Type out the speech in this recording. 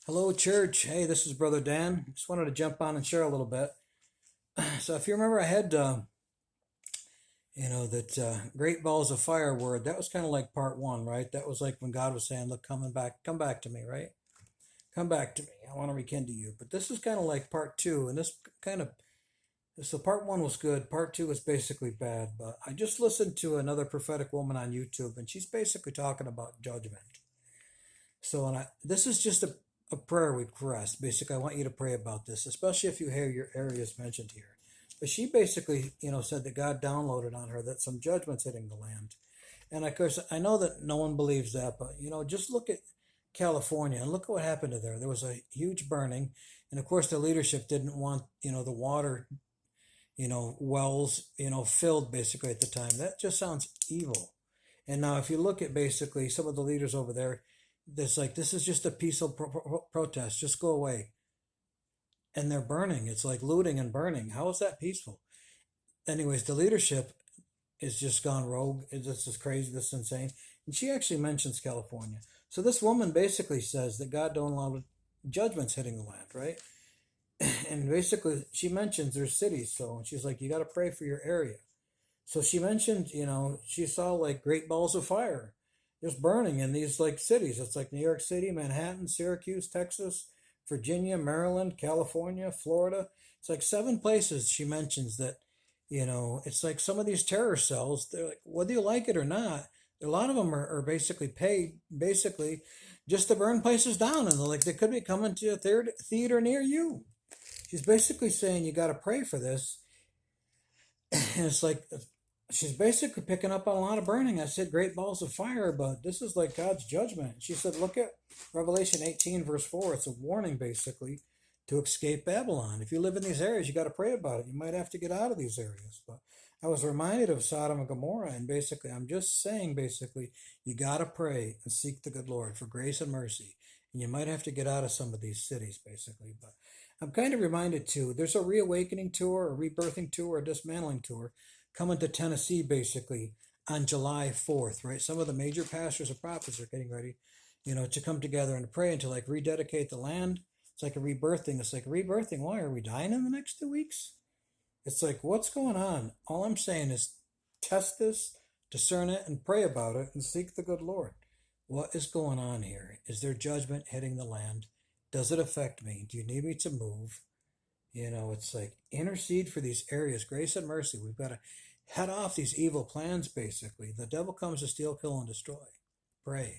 Hello, church. Hey, this is Brother Dan. Just wanted to jump on and share a little bit. So, if you remember, I had, that great balls of fire word. That was kind of like part one, right? That was like when God was saying, "Look, coming back, come back to me, right? Come back to me. I want to rekindle you." But this is kind of like part two, and this kind of so part one was good. Part two was basically bad. But I just listened to another prophetic woman on YouTube, and she's basically talking about judgment. So, this is just a prayer request. Basically, I want you to pray about this, especially if you hear your areas mentioned here. But she basically, said that God downloaded on her that some judgment's hitting the land. And of course, I know that no one believes that, but just look at California and look at what happened to there. There was a huge burning, and of course, the leadership didn't want, the water, wells, filled basically at the time. That just sounds evil. And now, if you look at basically some of the leaders over there, this is just a peaceful protest. Just go away. And they're burning. It's like looting and burning. How is that peaceful? Anyways, the leadership is just gone rogue. This is crazy. This is insane. And she actually mentions California. So this woman basically says that God don't allow judgments hitting the land, right? And basically, she mentions there's cities. So she's like, you got to pray for your area. So she mentioned, she saw like great balls of fire just burning in these like cities. It's like New York City, Manhattan, Syracuse, Texas, Virginia, Maryland, California, Florida. It's like seven places she mentions that, it's like some of these terror cells, they're like, whether you like it or not, a lot of them are basically paid basically just to burn places down. And they're like, they could be coming to a theater near you. She's basically saying you got to pray for this. And it's like she's basically picking up on a lot of burning. I said great balls of fire, but this is like God's judgment. She said, look at Revelation 18, verse 4. It's a warning basically to escape Babylon. If you live in these areas, you got to pray about it. You might have to get out of these areas. But I was reminded of Sodom and Gomorrah, and basically, I'm just saying basically, you got to pray and seek the good Lord for grace and mercy. And you might have to get out of some of these cities, basically. But I'm kind of reminded too, there's a reawakening tour, a rebirthing tour, a dismantling tour coming to Tennessee basically on July 4th, right? Some of the major pastors and prophets are getting ready, to come together and pray and to like rededicate the land. It's like a rebirthing. It's like rebirthing. Why are we dying in the next 2 weeks? It's like, what's going on? All I'm saying is test this, discern it, and pray about it and seek the good Lord. What is going on here? Is there judgment hitting the land? Does it affect me? Do you need me to move? It's like intercede for these areas, grace and mercy. We've got to head off these evil plans, basically. The devil comes to steal, kill, and destroy. Pray.